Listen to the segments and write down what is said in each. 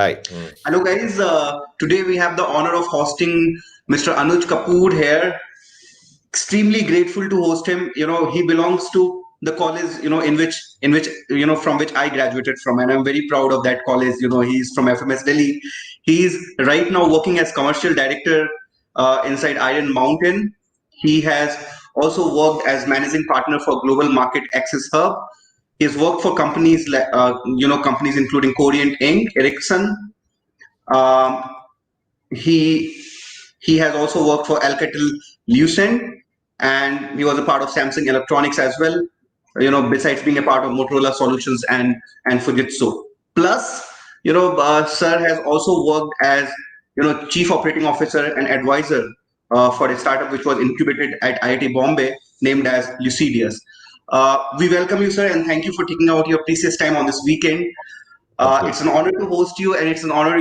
Hi. Hello, guys. Today we have the honor of hosting Mr. Anuj Kapur here. Extremely grateful to host him. He belongs to the college, from which I graduated from, and I'm very proud of that college. He's from FMS Delhi. He's right now working as commercial director inside Iron Mountain. He has also worked as managing partner for Global Market Access Hub. He's worked for companies like, companies including Korean Inc., Ericsson, um, he he has also worked for Alcatel Lucent, and he was a part of Samsung Electronics as well. Besides being a part of Motorola Solutions and Fujitsu. Plus, Sir has also worked as chief operating officer and advisor for a startup which was incubated at IIT Bombay, named as Lucideus. We welcome you, sir, and thank you for taking out your precious time on this weekend. It's an honor to host you, and it's an honor,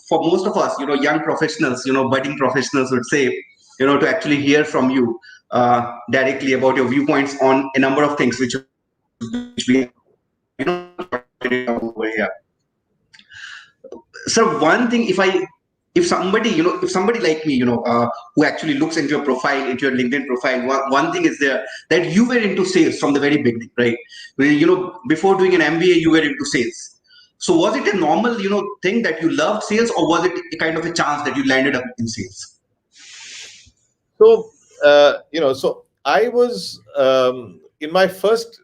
for most of us, young professionals, budding professionals would say, to actually hear from you directly about your viewpoints on a number of things which we over here. So one thing, if somebody like me, who actually looks into your profile, into your LinkedIn profile, one thing is there that you were into sales from the very beginning, right? Before doing an MBA, you were into sales. So was it a normal, thing that you loved sales, or was it a kind of a chance that you landed up in sales? So I was in my first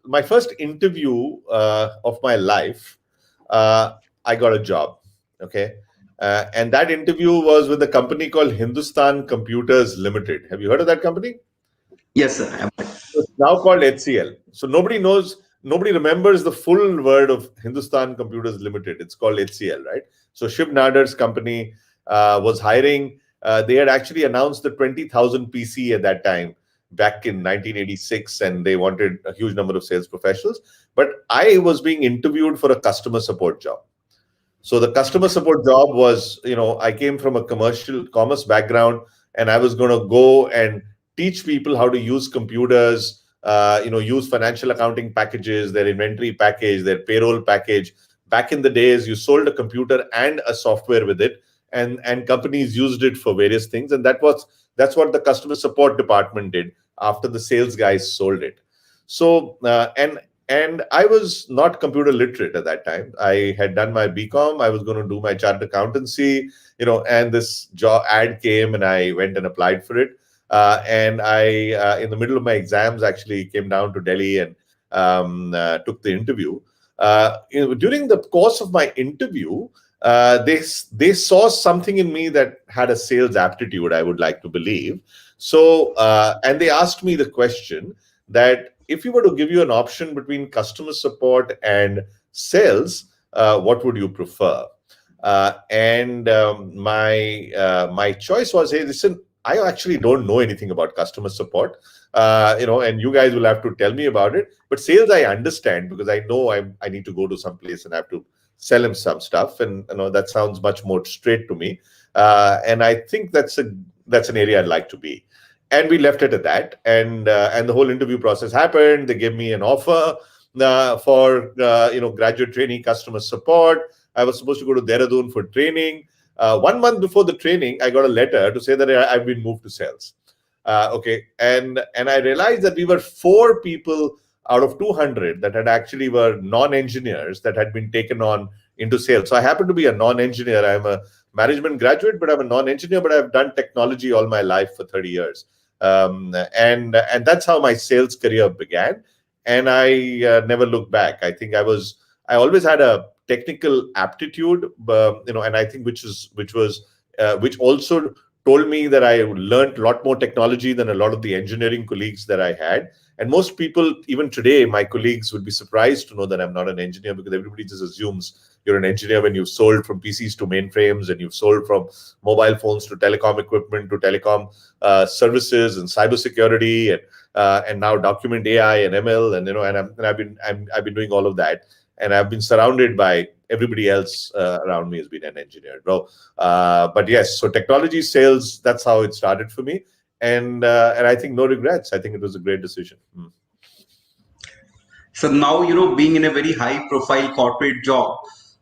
interview of my life. I got a job. Okay. And that interview was with a company called Hindustan Computers Limited. Have you heard of that company? Yes, sir. It's now called HCL. So nobody remembers the full word of Hindustan Computers Limited. It's called HCL, right? So Shiv Nadar's company was hiring. They had actually announced the 20,000 PC at that time, back in 1986, and they wanted a huge number of sales professionals. But I was being interviewed for a customer support job. So the customer support job was, I came from a commerce background, and I was going to go and teach people how to use computers, use financial accounting packages, their inventory package, their payroll package. Back in the days, you sold a computer and a software with it, and companies used it for various things. And that's what the customer support department did after the sales guys sold it. So, and I was not computer literate at that time. I had done my BCom. I was going to do my chartered accountancy, and this job ad came, and I went and applied for it. And I, in the middle of my exams, actually came down to Delhi and took the interview. During the course of my interview, they saw something in me that had a sales aptitude, I would like to believe. So, and they asked me the question that if you were to give you an option between customer support and sales, what would you prefer? My choice was, hey, listen, I actually don't know anything about customer support, and you guys will have to tell me about it. But sales, I understand, because I know I need to go to some place and have to sell him some stuff, and that sounds much more straight to me. And I think that's an area I'd like to be. And we left it at that. And the whole interview process happened. They gave me an offer for graduate trainee customer support. I was supposed to go to Dehradun for training. 1 month before the training, I got a letter to say that I've been moved to sales. Okay, and I realized that we were 4 people out of 200 that had actually were non-engineers that had been taken on into sales. So I happen to be a non-engineer. I'm a management graduate, but I'm a non-engineer. But I've done technology all my life for 30 years, and that's how my sales career began. And I never looked back. I think I always had a technical aptitude, and I think which also told me that I learned a lot more technology than a lot of the engineering colleagues that I had. And most people, even today, my colleagues would be surprised to know that I'm not an engineer, because everybody just assumes you're an engineer when you've sold from PCs to mainframes, and you've sold from mobile phones to telecom equipment to telecom services and cybersecurity, and now document AI and ML, and I've been doing all of that. And I've been surrounded by everybody else around me has been an engineer. But yes, so technology sales, that's how it started for me. And I think no regrets. I think it was a great decision. So now, being in a very high profile corporate job,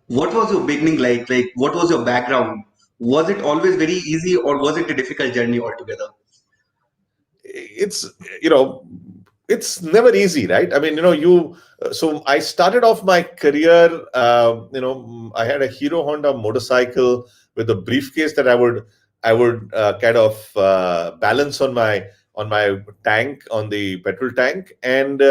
What was your beginning like? Like, what was your background? Was it always very easy, or was it a difficult journey altogether? It's, you know, it's never easy, right? I mean, you know, so I started off my career, I had a Hero Honda motorcycle with a briefcase that I would kind of balance on my tank, on the petrol tank. And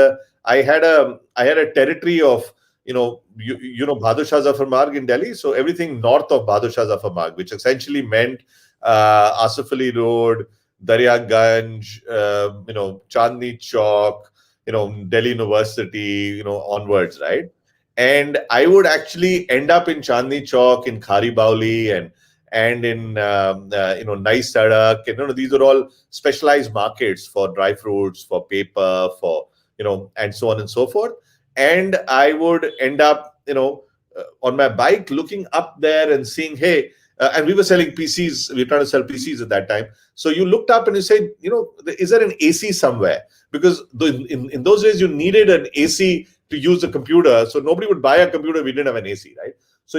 I had a territory of, Bahadur Shah Zafar Marg in Delhi. So everything north of Bahadur Shah Zafar Marg, which essentially meant Asif Ali Road, Daryaganj, Chandni Chowk, Delhi University, onwards, right? And I would actually end up in Chandni Chowk, in Khari Bauli, and in Nai Sadak. And, these are all specialized markets for dry fruits, for paper, for and so on and so forth. And I would end up, on my bike, looking up there and seeing, hey, and we were selling PCs. We were trying to sell PCs at that time. So you looked up and you said, is there an AC somewhere? Because in those days, you needed an AC to use the computer. So nobody would buy a computer if we didn't have an AC, right? So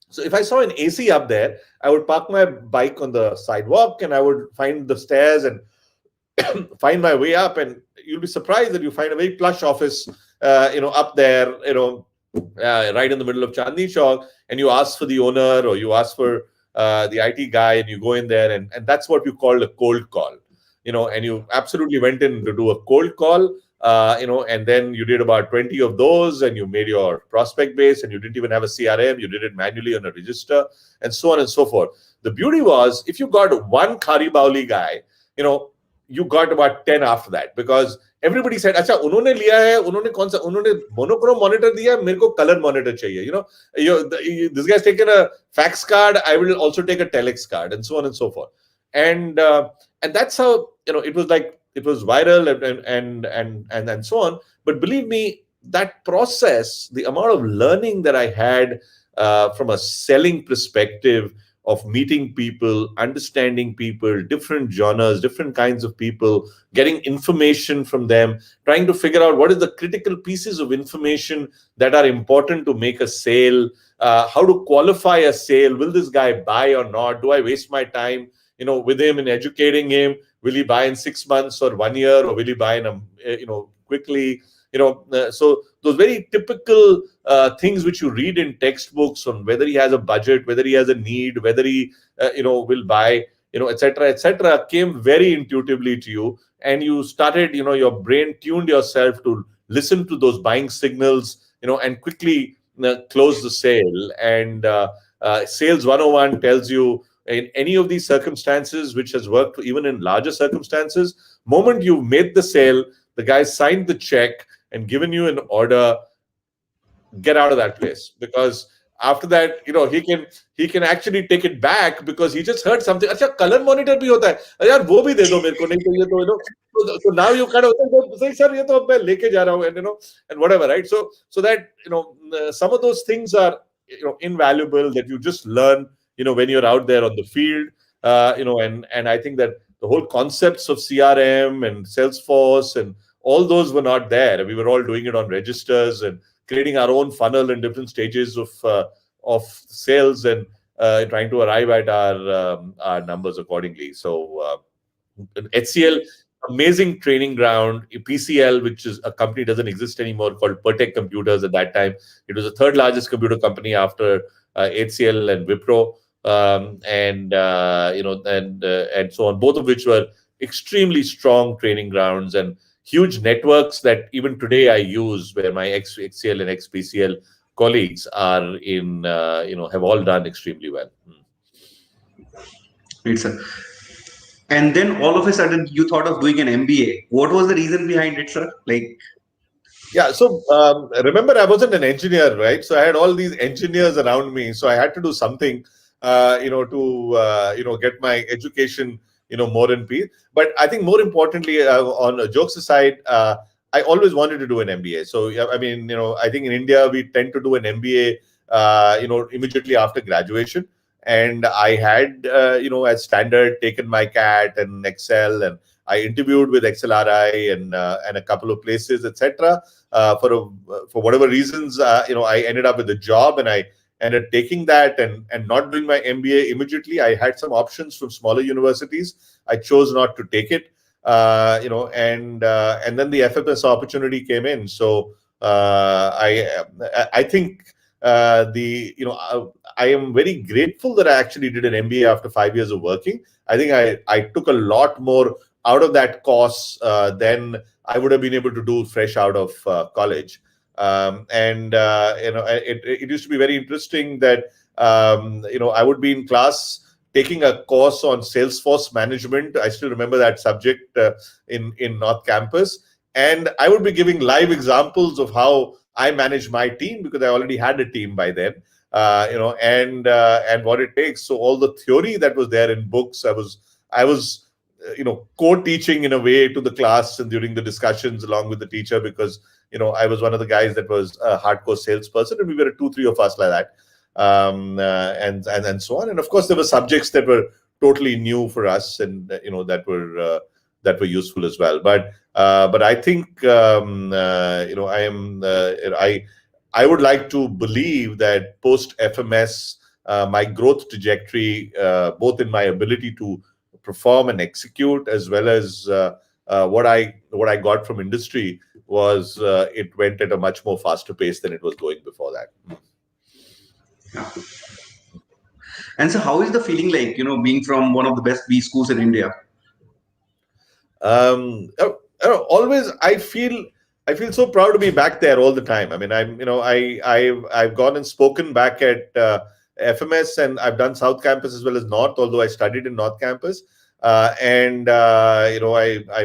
so if I saw an AC up there, I would park my bike on the sidewalk and I would find the stairs and find my way up. And you'll be surprised that you find a very plush office, up there, right in the middle of Chandni Chowk, and you ask for the owner or you ask for the IT guy, and you go in there, and that's what you call a cold call, and you absolutely went in to do a cold call, and then you did about 20 of those, and you made your prospect base, and you didn't even have a CRM, you did it manually on a register, and so on and so forth. The beauty was, if you got one Khari Bauli guy, you got about 10 after that, because everybody said, अच्छा उन्होंने लिया है, उन्होंने कौन सा, उन्होंने monochrome monitor दिया, मेरे को color monitor चाहिए, this guy's taken a fax card, I will also take a telex card, and so on and so forth. And that's how, it was like, it was viral and so on. But believe me, that process, the amount of learning that I had from a selling perspective, of meeting people, understanding people, different genres, different kinds of people, getting information from them, trying to figure out what is the critical pieces of information that are important to make a sale, how to qualify a sale. Will this guy buy or not? Do I waste my time, with him, in educating him? Will he buy in 6 months or 1 year, or will he buy in quickly? So those very typical things which you read in textbooks on whether he has a budget, whether he has a need, whether he will buy, etc., came very intuitively to you, and you started, your brain tuned yourself to listen to those buying signals, and quickly close the sale. And Sales 101 tells you, in any of these circumstances, which has worked even in larger circumstances, moment you've made the sale, the guy signed the check and given you an order, get out of that place, because after that, he can actually take it back, because he just heard something. Acha, color monitor bhi hota hai, yaar wo bhi de do mere ko, nahi to ye to, so now you kind of say, sir, ye to main leke ja raha hu, and whatever, right? So that, some of those things are, invaluable, that you just learn, when you're out there on the field, and I think that the whole concepts of CRM and Salesforce and all those were not there. We were all doing it on registers and creating our own funnel in different stages of sales, and trying to arrive at our numbers accordingly. So HCL, amazing training ground. PCL, which is a company doesn't exist anymore, called Pertec Computers at that time. It was the third largest computer company after HCL and Wipro, and so on. Both of which were extremely strong training grounds and huge networks that even today I use, where my ex-HCL and ex-PCL colleagues are in, have all done extremely well. Great, sir. And then all of a sudden, you thought of doing an MBA. What was the reason behind it, sir? Yeah, so remember, I wasn't an engineer, right? So I had all these engineers around me. So I had to do something, to get my education, more in peace. But I think more importantly, on jokes aside, I always wanted to do an MBA. So I mean, I think in India we tend to do an MBA, immediately after graduation. And I had, as standard, taken my CAT and Excel, and I interviewed with XLRI and a couple of places, etc. For whatever reasons, I ended up with a job, and I ended up taking that and not doing my MBA immediately. I had some options from smaller universities. I chose not to take it, and then the FFS opportunity came in. So I think I am very grateful that I actually did an MBA after 5 years of working. I think I took a lot more out of that course than I would have been able to do fresh out of college. It used to be very interesting that I would be in class taking a course on Salesforce management. I still remember that subject in North Campus, and I would be giving live examples of how I managed my team, because I already had a team by then. And what it takes. So all the theory that was there in books, I was co-teaching in a way to the class and during the discussions along with the teacher, because I was one of the guys that was a hardcore salesperson, and we were 2-3 of us like that, and so on. And of course, there were subjects that were totally new for us, and that were useful as well. But I think I would like to believe that post FMS, my growth trajectory, both in my ability to perform and execute, as well as what I got from industry, was it went at a much more faster pace than it was going before that. Yeah. And so, how is the feeling like, being from one of the best B schools in India? Always, I feel so proud to be back there all the time. I mean, I've gone and spoken back at FMS, and I've done South Campus as well as North, although I studied in North Campus. I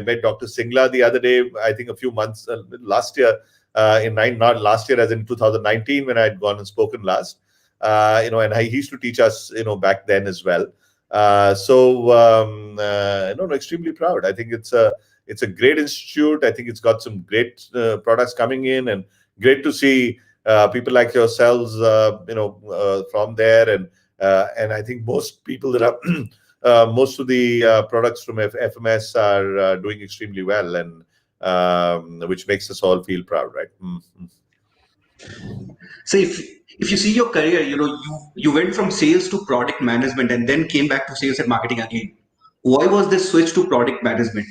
met Dr. Singla the other day, I think a few months last year, not last year as in 2019, when I had gone and spoken last. And he used to teach us, back then as well. Extremely proud. I think it's a great institute. I think it's got some great products coming in, and great to see people like yourselves, from there. And I think most people that are most of the products from FMS are doing extremely well, and which makes us all feel proud, right? Mm-hmm. So if you see your career, you went from sales to product management and then came back to sales and marketing again. Why was this switch to product management?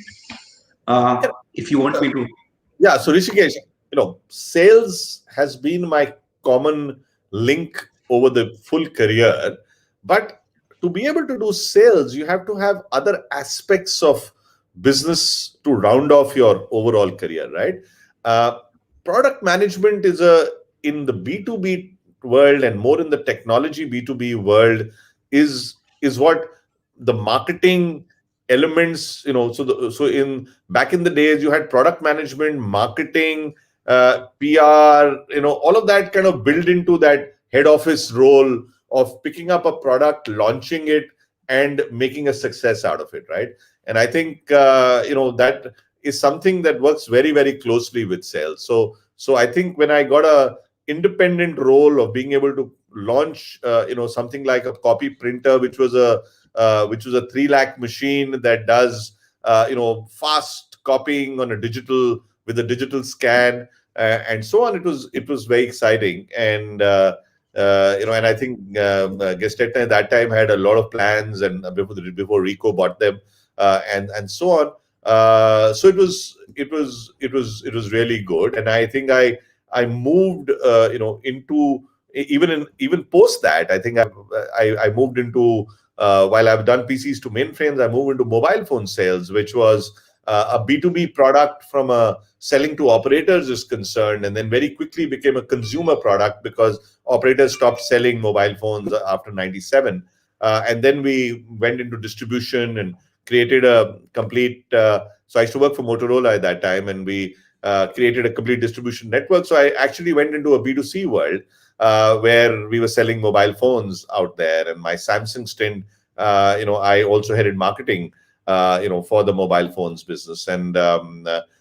If you want me to. Yeah, so Rishikesh, sales has been my common link over the full career. But to be able to do sales, you have to have other aspects of business to round off your overall career, right? Product management is in the B2B world, and more in the technology B2B world, is what the marketing elements, so in back in the days, you had product management, marketing, PR, all of that kind of built into that head office role of picking up a product, launching it, and making a success out of it, right? And I think that is something that works very, very closely with sales. So I think when I got a independent role of being able to launch something like a copy printer, which was a 3 lakh machine that does fast copying on a digital, with a digital scan, and so on, it was very exciting. And and I think Gestetner at that time had a lot of plans, and before Rico bought them, and so on. So it was really good. And I think I moved into, even post that, I think I moved into, while I've done PCs to mainframes, I moved into mobile phone sales, which was a B2B product from a selling to operators is concerned, and then very quickly became a consumer product because operators stopped selling mobile phones after 97. And then we went into distribution and created a complete, so I used to work for Motorola at that time, and we created a complete distribution network. So I actually went into a B2C world, where we were selling mobile phones out there. And my Samsung stint, I also headed marketing, for the mobile phones business. And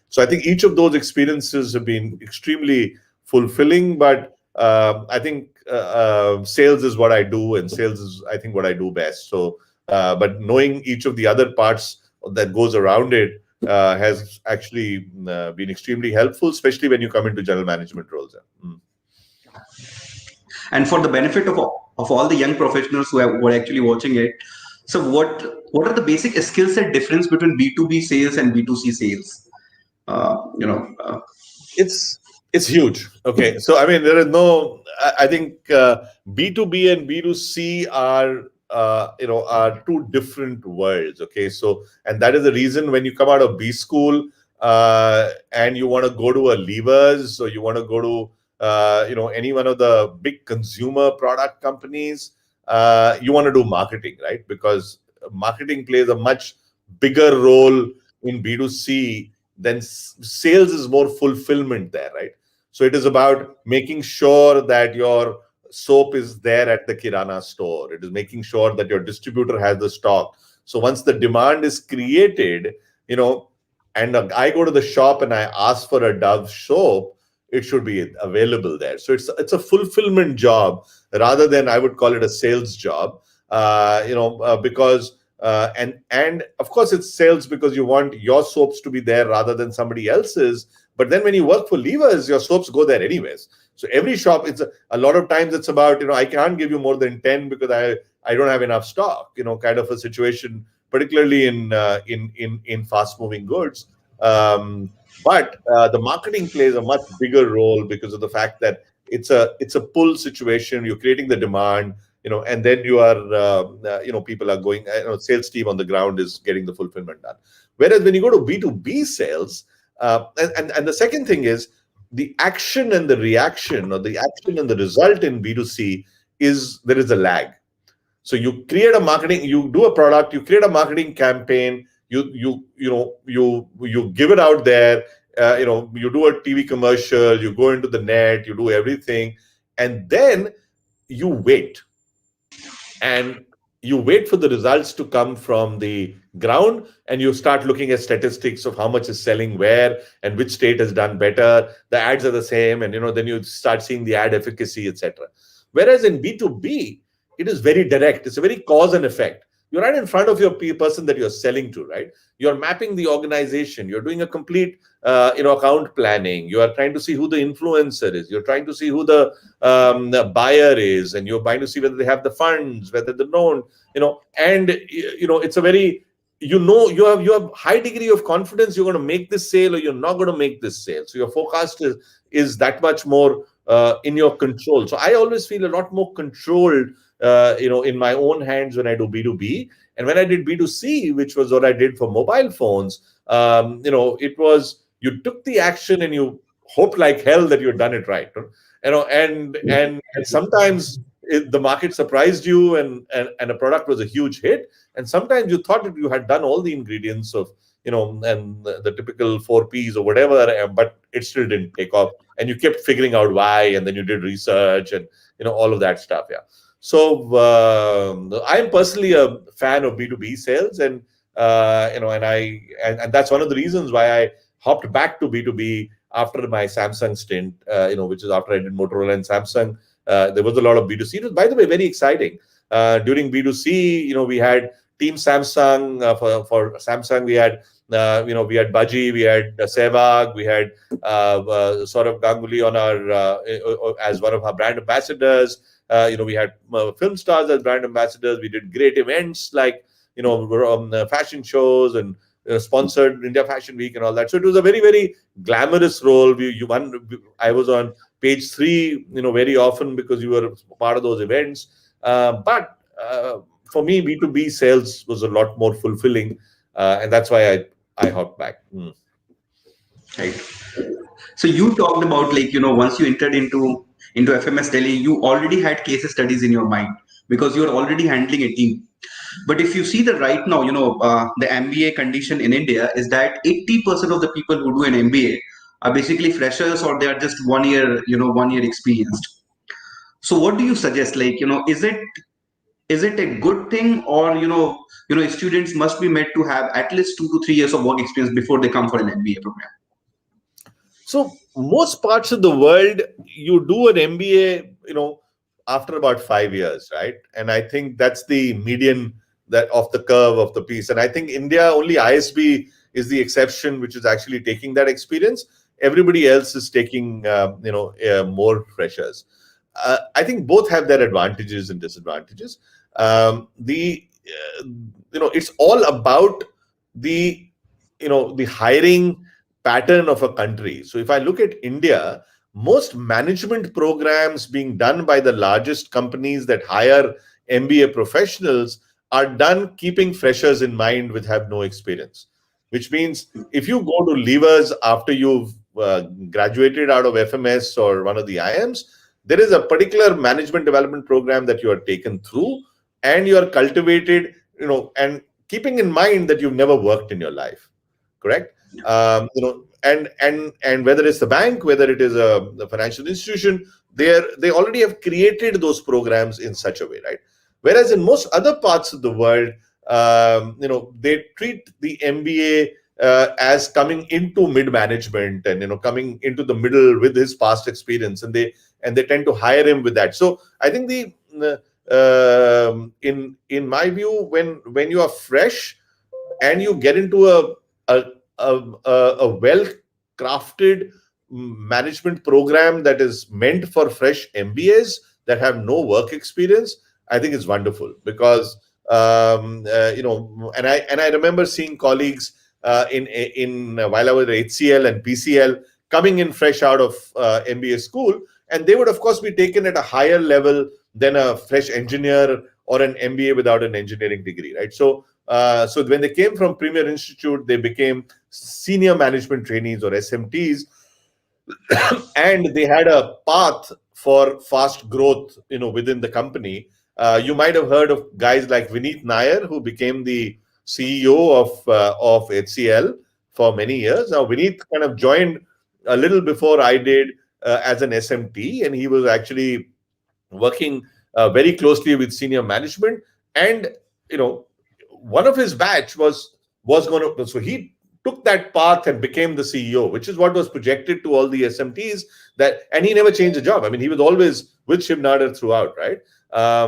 so I think each of those experiences have been extremely fulfilling. But I think sales is what I do, and sales is, I think, what I do best. So, but knowing each of the other parts that goes around it, has actually been extremely helpful, especially when you come into general management roles. And for the benefit of all the young professionals who are actually watching it, so what are the basic skill set difference between B2B sales and B2C sales? Uh, you know, uh, It's it's huge. Okay, so I mean, there is no. I think B2B and B2C are are two different worlds. Okay, so and that is the reason when you come out of B school and you want to go to a levers, or you want to go to any one of the big consumer product companies, you want to do marketing, right? Because marketing plays a much bigger role in B2C, then sales is more fulfillment there, right? So it is about making sure that your soap is there at the kirana store. It is making sure that your distributor has the stock. So once the demand is created, and I go to the shop and I ask for a Dove soap, it should be available there. So it's a fulfillment job rather than, I would call it, a sales job. Because and of course it's sales because you want your soaps to be there rather than somebody else's. But then when you work for levers, your soaps go there anyways. So every shop, it's a lot of times it's about, I can't give you more than 10 because I don't have enough stock, kind of a situation, particularly in fast moving goods. But the marketing plays a much bigger role because of the fact that it's a pull situation. You're creating the demand, and then you are, people are going, sales team on the ground is getting the fulfillment done. Whereas when you go to B2B sales, and the second thing is the action and the reaction, or the action and the result in B2C is there is a lag. So you create a marketing, you do a product, you create a marketing campaign, you give it out there, you do a TV commercial, you go into the net, you do everything, and then you wait. And you wait for the results to come from the ground, and you start looking at statistics of how much is selling where and which state has done better. The ads are the same, and then you start seeing the ad efficacy, etc. Whereas in B2B, it is very direct. It's a very cause and effect. You're right in front of your person that you're selling to, right? You're mapping the organization. You're doing a complete account planning. You are trying to see who the influencer is. You're trying to see who the buyer is, and you're trying to see whether they have the funds, whether they don't, and it's a very, you have high degree of confidence you're going to make this sale or you're not going to make this sale. So your forecast is that much more in your control. So I always feel a lot more controlled, in my own hands when I do B2B. And when I did B2C, which was what I did for mobile phones, it was, you took the action and you hope like hell that you've done it right. And sometimes the market surprised you, and a product was a huge hit. And sometimes you thought that you had done all the ingredients of, and the typical 4Ps or whatever, but it still didn't take off. And you kept figuring out why, and then you did research and, all of that stuff. Yeah. So I'm personally a fan of B2B sales, and and that's one of the reasons why I hopped back to B2B after my Samsung stint, which is after I did Motorola and Samsung. There was a lot of B2C. It was, by the way, very exciting. During B2C, we had Team Samsung. For Samsung, we had we had Baji, we had Sehwag, we had Saurabh Ganguly on our as one of our brand ambassadors. We had film stars as brand ambassadors. We did great events like we're on fashion shows and sponsored India Fashion Week and all that. So it was a very, very glamorous role. I was on page 3, very often because you were part of those events. But for me, B2B sales was a lot more fulfilling, and that's why I hopped back. right. So you talked about, like, once you entered into FMS Delhi, you already had case studies in your mind because you're already handling a team. But if you see that right now, the MBA condition in India is that 80% of the people who do an MBA are basically freshers, or they are just 1 year experienced. So what do you suggest? Like, is it a good thing, or students must be made to have at least 2 to 3 years of work experience before they come for an MBA program? So most parts of the world, you do an MBA, after about 5 years, right? And I think that's the median that of the curve of the piece. And I think India, only ISB is the exception, which is actually taking that experience. Everybody else is taking, more freshers. I think both have their advantages and disadvantages. It's all about the, the hiring pattern of a country. So if I look at India, most management programs being done by the largest companies that hire MBA professionals are done keeping freshers in mind with have no experience. Which means if you go to levers after you've graduated out of FMS or one of the IIMs, there is a particular management development program that you are taken through, and you are cultivated, and keeping in mind that you've never worked in your life, correct? And whether it's the bank, whether it is a financial institution, they already have created those programs in such a way, right? Whereas in most other parts of the world, they treat the MBA as coming into mid management and coming into the middle with his past experience, and they tend to hire him with that. So I think in my view, when you are fresh and you get into a well crafted management program that is meant for fresh MBAs that have no work experience, I think it's wonderful, because and I remember seeing colleagues in while I was at HCL and PCL coming in fresh out of MBA school, and they would of course be taken at a higher level than a fresh engineer or an MBA without an engineering degree, right? So when they came from Premier Institute, they became senior management trainees or SMTs, and they had a path for fast growth, within the company. You might have heard of guys like Vineet Nair, who became the CEO of HCL for many years. Now, Vineet kind of joined a little before I did as an SMT, and he was actually working very closely with senior management. And one of his batch was going to, so he took that path and became the CEO, which is what was projected to all the SMTs. And he never changed the job. I mean, he was always with Shiv Nadar throughout, right? So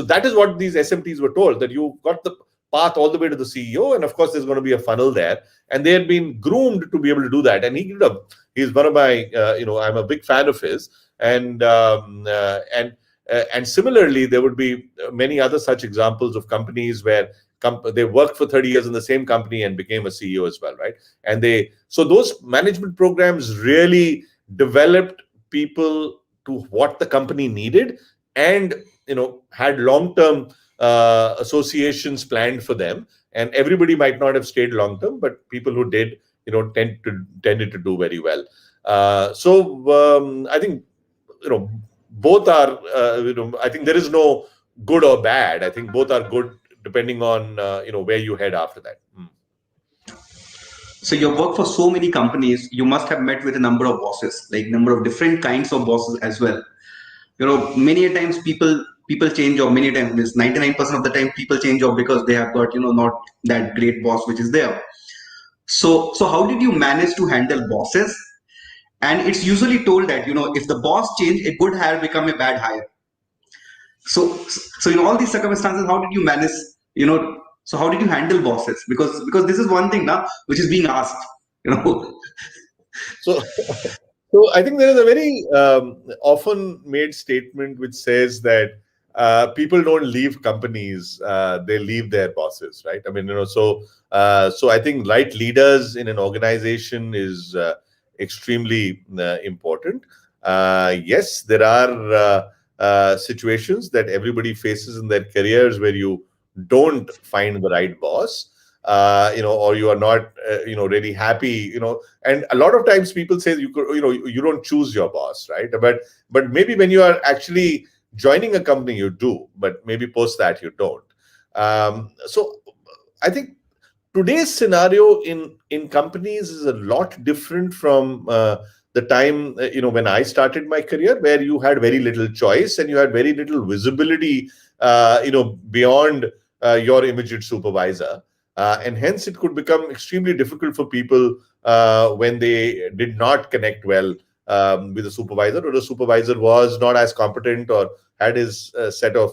that is what these SMTs were told, that you got the path all the way to the CEO, and of course there's going to be a funnel there, and they had been groomed to be able to do that. And he's one of my, I'm a big fan of his, and similarly there would be many other such examples of companies where they worked for 30 years in the same company and became a CEO as well, right? And so those management programs really developed people to what the company needed, and had long-term associations planned for them. And everybody might not have stayed long-term, but people who did, tended to do very well. So I think both are. I think there is no good or bad. I think both are good depending on where you head after that. So you work for so many companies, you must have met with a number of bosses, like number of different kinds of bosses as well. Many a times people change job. Many times, 99% of the time, people change job because they have got not that great boss which is there. So how did you manage to handle bosses? And it's usually told that if the boss change, a good hire become a bad hire. So in all these circumstances, how did you manage? So how did you handle bosses? Because this is one thing now which is being asked. So I think there is a very often made statement which says that people don't leave companies; they leave their bosses, right? I mean, so I think right leaders in an organization is extremely important. Yes, there are situations that everybody faces in their careers where you don't find the right boss, or you are not, really happy, and a lot of times people say you don't choose your boss, right? But maybe when you are actually joining a company, you do, but maybe post that you don't. So I think today's scenario in companies is a lot different from the time when I started my career, where you had very little choice and you had very little visibility, beyond your immediate supervisor. And hence it could become extremely difficult for people when they did not connect well with the supervisor, or the supervisor was not as competent or had his set of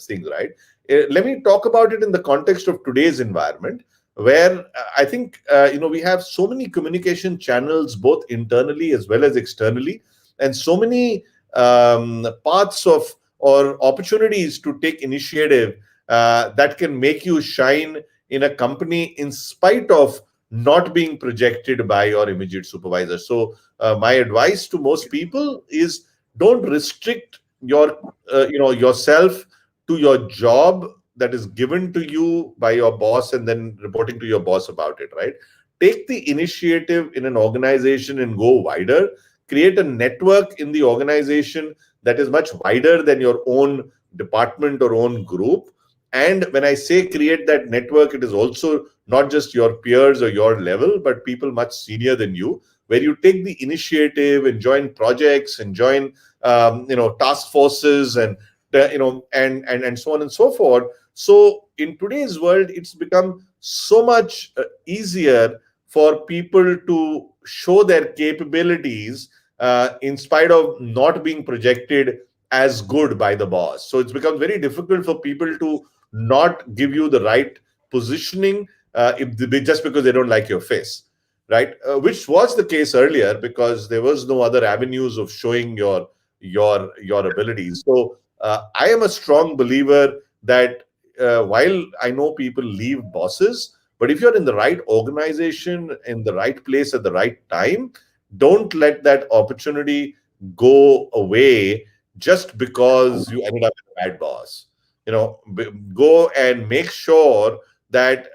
things, right? Let me talk about it in the context of today's environment. where I think we have so many communication channels, both internally as well as externally, and so many paths of or opportunities to take initiative that can make you shine in a company in spite of not being projected by your immediate supervisor. So my advice to most people is, don't restrict yourself to your job that is given to you by your boss and then reporting to your boss about it, right? Take the initiative in an organization and go wider. Create a network in the organization that is much wider than your own department or own group. And when I say create that network, it is also not just your peers or your level, but people much senior than you, where you take the initiative and join projects and join task forces and and so on and so forth. So in today's world, it's become so much easier for people to show their capabilities in spite of not being projected as good by the boss. So it's become very difficult for people to not give you the right positioning just because they don't like your face, right? Which was the case earlier because there was no other avenues of showing your abilities. So I am a strong believer that while I know people leave bosses, but if you're in the right organization, in the right place at the right time, don't let that opportunity go away just because you ended up with a bad boss. Go and make sure that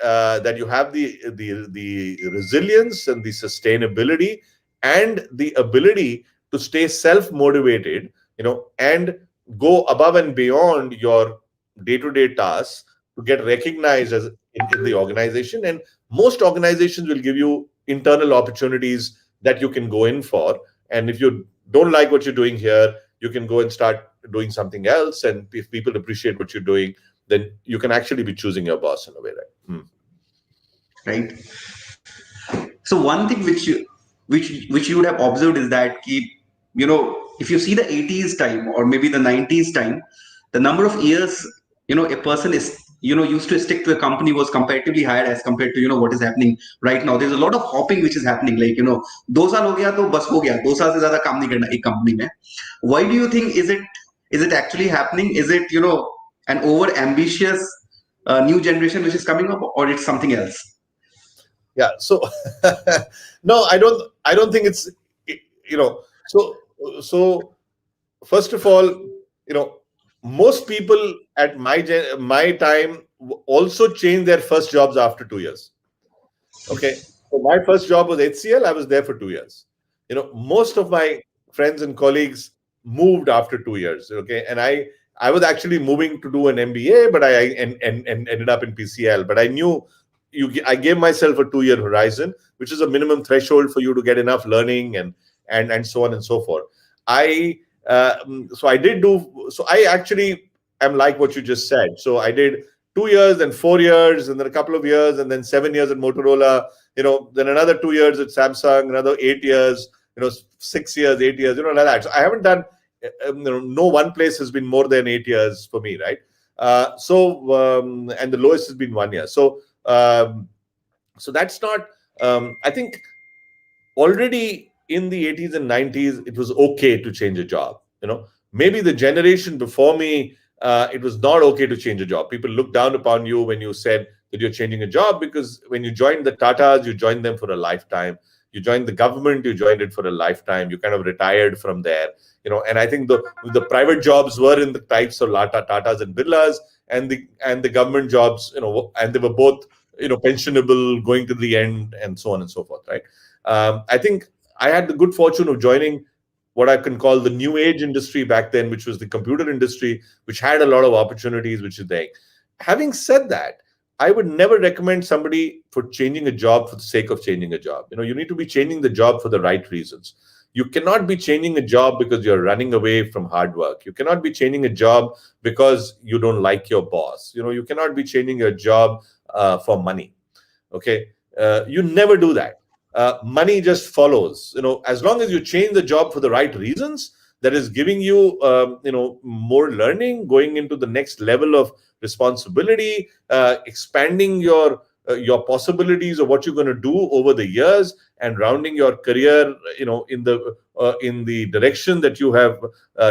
you have the resilience and the sustainability and the ability to stay self motivated, and go above and beyond your day-to-day tasks to get recognized as in the organization. And most organizations will give you internal opportunities that you can go in for. And if you don't like what you're doing here, you can go and start doing something else. And if people appreciate what you're doing, then you can actually be choosing your boss in a way, right? Right. So one thing which you would have observed is that if you see the 80s time or maybe the 90s time, the number of years a person is used to stick to a company was comparatively higher as compared to what is happening right now. There's a lot of hopping which is happening, like 2 साल हो गया तो बस हो गया, 2 साल से ज्यादा काम नहीं करना एक कंपनी में. Why do you think is it actually happening? Is it an over ambitious new generation which is coming up, or it's something else? Yeah. So no, I don't think it's so first of all, most people at my time also changed their first jobs after 2 years. Okay. So my first job was HCL. I was there for 2 years. Most of my friends and colleagues moved after 2 years. Okay. And I was actually moving to do an MBA, but and ended up in PCL. But I knew I gave myself a 2-year horizon, which is a minimum threshold for you to get enough learning and so on and so forth. So I actually am like what you just said. So I did 2 years, then 4 years, and then a couple of years, and then 7 years at Motorola, then another 2 years at Samsung, another 8 years, 6 years, 8 years, like that. So I haven't done, no one place has been more than 8 years for me, right? And the lowest has been 1 year. So that's not, I think already in the 80s and 90s, it was okay to change a job. Maybe the generation before me, it was not okay to change a job. People looked down upon you when you said that you're changing a job, because when you joined the Tatas, you joined them for a lifetime. You joined the government, you joined it for a lifetime. You kind of retired from there. And I think the private jobs were in the types of Tatas and Birlas, and the government jobs, and they were both, pensionable, going to the end, and so on and so forth, right? I think I had the good fortune of joining what I can call the new age industry back then, which was the computer industry, which had a lot of opportunities, which is there. Having said that, I would never recommend somebody for changing a job for the sake of changing a job. You need to be changing the job for the right reasons. You cannot be changing a job because you're running away from hard work. You cannot be changing a job because you don't like your boss. You cannot be changing your job for money. Okay. You never do that. Money just follows. As long as you change the job for the right reasons, that is giving you, more learning, going into the next level of responsibility, expanding your your possibilities of what you're going to do over the years, and rounding your career, in the direction that you have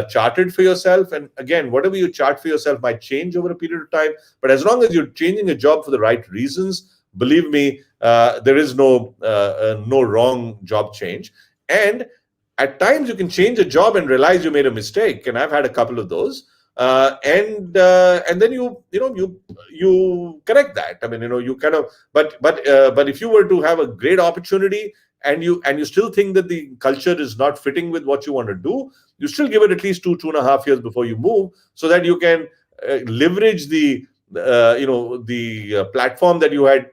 charted for yourself. And again, whatever you chart for yourself might change over a period of time, but as long as you're changing a job for the right reasons, believe me, there is no wrong job change. And at times you can change a job and realize you made a mistake, and I've had a couple of those. And then you correct that. I mean, you kind of, but if you were to have a great opportunity, and you still think that the culture is not fitting with what you want to do, you still give it at least 2.5 years before you move, so that you can leverage the platform that you had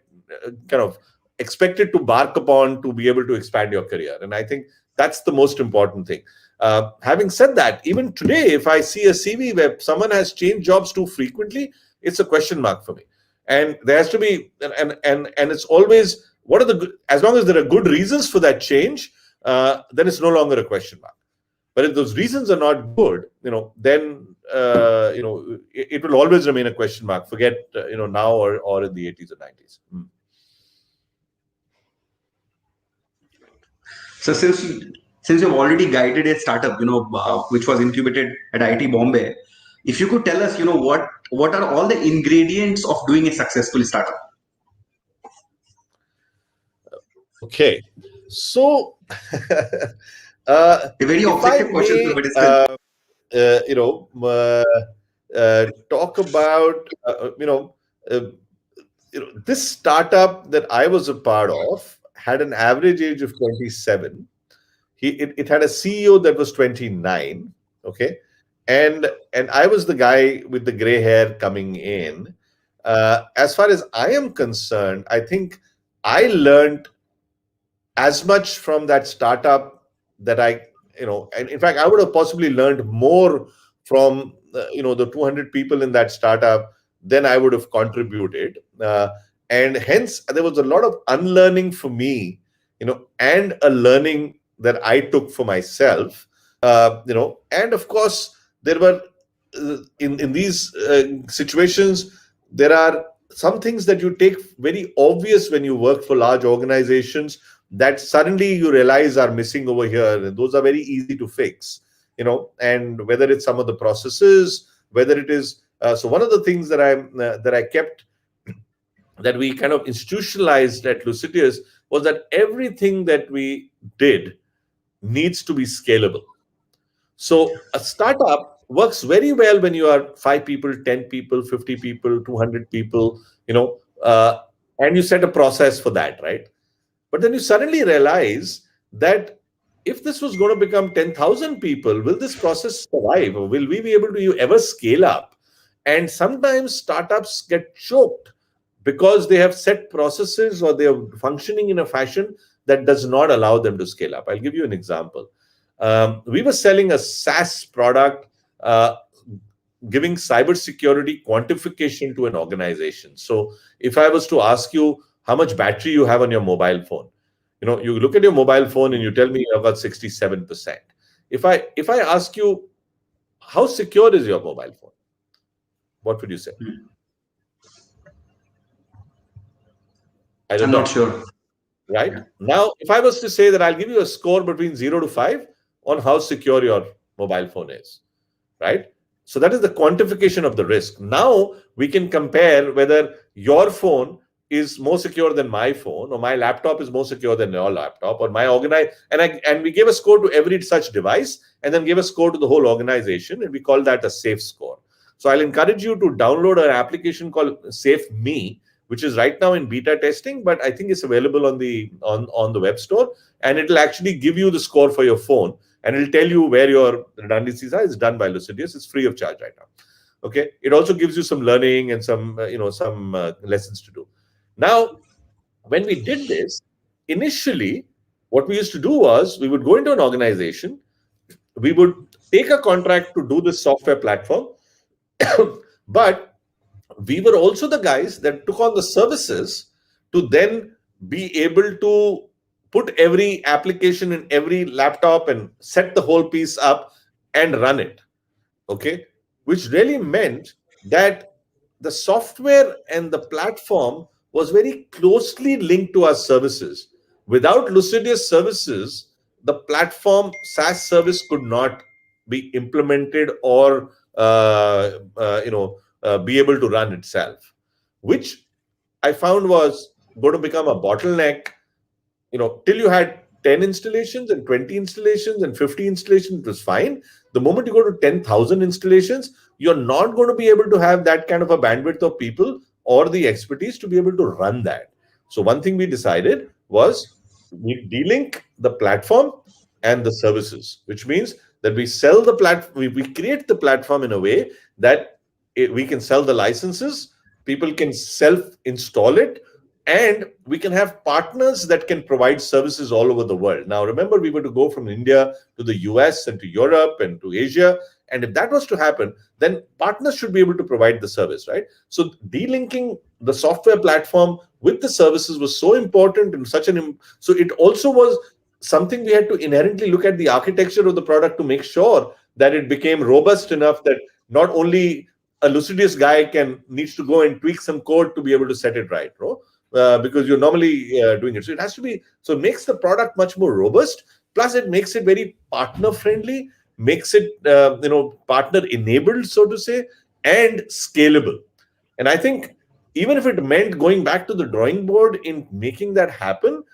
kind of expected to bark upon to be able to expand your career. And I think that's the most important thing. Having said that, even today, if I see a CV where someone has changed jobs too frequently, it's a question mark for me. And there has to be, and it's always, as long as there are good reasons for that change, then it's no longer a question mark. But if those reasons are not good, then it will always remain a question mark. Forget now or in the 80s or 90s. So since you've already guided a startup, which was incubated at IIT Bombay, if you could tell us, what are all the ingredients of doing a successful startup? Okay, so a very objective question, but it's talk about this startup that I was a part of had an average age of 27. It had a CEO that was 29. Okay, and I was the guy with the gray hair coming in. As far as I am concerned, I think I learned as much from that startup that and in fact, I would have possibly learned more from the 200 people in that startup than I would have contributed. And hence, there was a lot of unlearning for me, and a learning that I took for myself. And of course, there were in these situations, there are some things that you take very obvious when you work for large organizations that suddenly you realize are missing over here, and those are very easy to fix. And whether it's some of the processes, whether it is so one of the things that I kept, that we kind of institutionalized at Lucideus, was that everything that we did needs to be scalable. So a startup works very well when you are 5 people, 10 people, 50 people, 200 people, and you set a process for that, right? But then you suddenly realize that if this was going to become 10,000 people, will this process survive? Or will we be able to ever scale up? And sometimes startups get choked because they have set processes, or they are functioning in a fashion that does not allow them to scale up. I'll give you an example. We were selling a SaaS product, giving cybersecurity quantification to an organization. So if I was to ask you how much battery you have on your mobile phone, you look at your mobile phone and you tell me you've got 67%. If I ask you, how secure is your mobile phone, what would you say? I'm not sure. Right? Yeah. Now, if I was to say that I'll give you a score between 0 to 5 on how secure your mobile phone is, right? So that is the quantification of the risk. Now we can compare whether your phone is more secure than my phone, or my laptop is more secure than your laptop, or my and we gave a score to every such device, and then gave a score to the whole organization, and we call that a safe score. So I'll encourage you to download an application called Safe Me, which is right now in beta testing, but I think it's available on the web store, and it'll actually give you the score for your phone, and it'll tell you where your redundancies are. It's done by Lucideus. It's free of charge right now. Okay. It also gives you some learning and some lessons to do. Now, when we did this, initially, what we used to do was we would go into an organization, we would take a contract to do this software platform, but we were also the guys that took on the services to then be able to put every application in every laptop and set the whole piece up and run it. Okay. Which really meant that the software and the platform was very closely linked to our services. Without Lucideus services, the platform SaaS service could not be implemented or be able to run itself, which I found was going to become a bottleneck. Till you had 10 installations and 20 installations and 50 installations, it was fine. The moment you go to 10,000 installations, you're not going to be able to have that kind of a bandwidth of people or the expertise to be able to run that. So one thing we decided was we de-link the platform and the services, which means that we sell the platform, we create the platform in a way that we can sell the licenses, people can self-install it, and we can have partners that can provide services all over the world. Now, remember, we were to go from India to the US and to Europe and to Asia. And if that was to happen, then partners should be able to provide the service, right? So delinking the software platform with the services was so important and so it also was something we had to inherently look at the architecture of the product to make sure that it became robust enough that not only a Lucideus guy needs to go and tweak some code to be able to set it right, bro. Because you're normally doing it. So it has to be, so it makes the product much more robust. Plus it makes it very partner friendly, makes it, partner enabled, so to say, and scalable. And I think even if it meant going back to the drawing board in making that happen,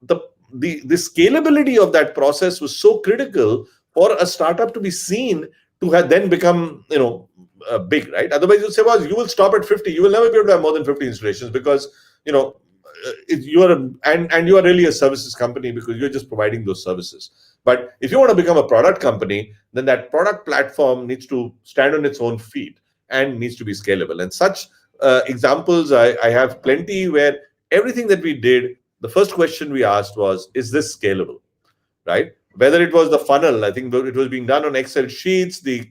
the scalability of that process was so critical for a startup to be seen to have then become, big, right? Otherwise you'll say, well, you will stop at 50. You will never be able to have more than 50 installations because you are really a services company because you're just providing those services. But if you want to become a product company, then that product platform needs to stand on its own feet and needs to be scalable. And such examples, I have plenty where everything that we did, the first question we asked was, is this scalable, right? Whether it was the funnel, I think it was being done on Excel sheets, the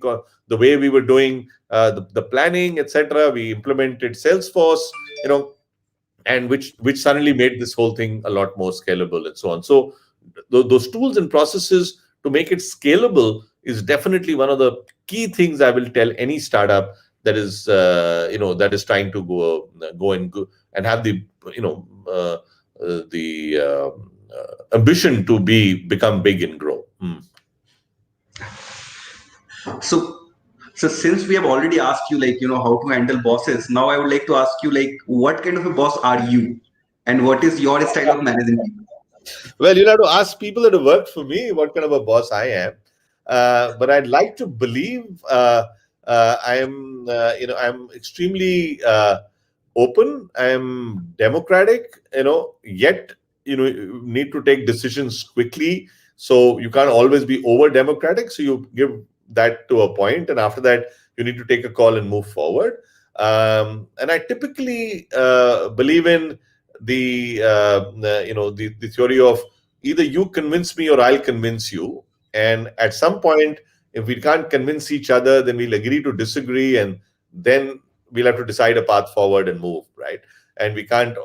way we were doing the planning, etc. We implemented Salesforce, and which suddenly made this whole thing a lot more scalable and so on. So those tools and processes to make it scalable is definitely one of the key things I will tell any startup that is trying to go and have the ambition to become big and grow. So since we have already asked you, how to handle bosses, now I would like to ask you, what kind of a boss are you, and what is your style of managing people? Well, you'll have to ask people that have worked for me what kind of a boss I am. But I'd like to believe I'm extremely open. I'm democratic. Yet you need to take decisions quickly. So you can't always be over democratic. So you give that to a point, and after that you need to take a call and move forward. And I typically believe in the theory of either you convince me or I'll convince you. And at some point, if we can't convince each other, then we'll agree to disagree, and then we'll have to decide a path forward and move, right? And we can't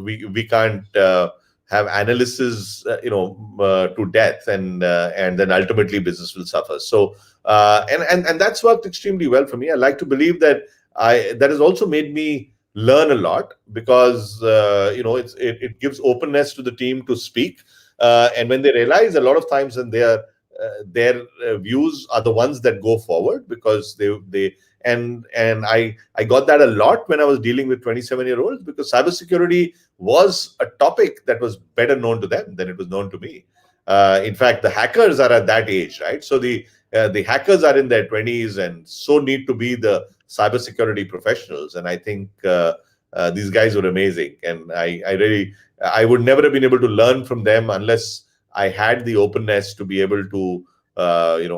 we can't have analysis to death, and then ultimately business will suffer. So and that's worked extremely well for me. I like to believe that that has also made me learn a lot, because it gives openness to the team to speak, and when they realize a lot of times, and their views are the ones that go forward, because they and I got that a lot when I was dealing with 27-year-olds, because cybersecurity was a topic that was better known to them than it was known to me. In fact, the hackers are at that age, right? So the hackers are in their 20s and so need to be the cybersecurity professionals. And I think these guys were amazing, and I would never have been able to learn from them unless I had the openness to be able to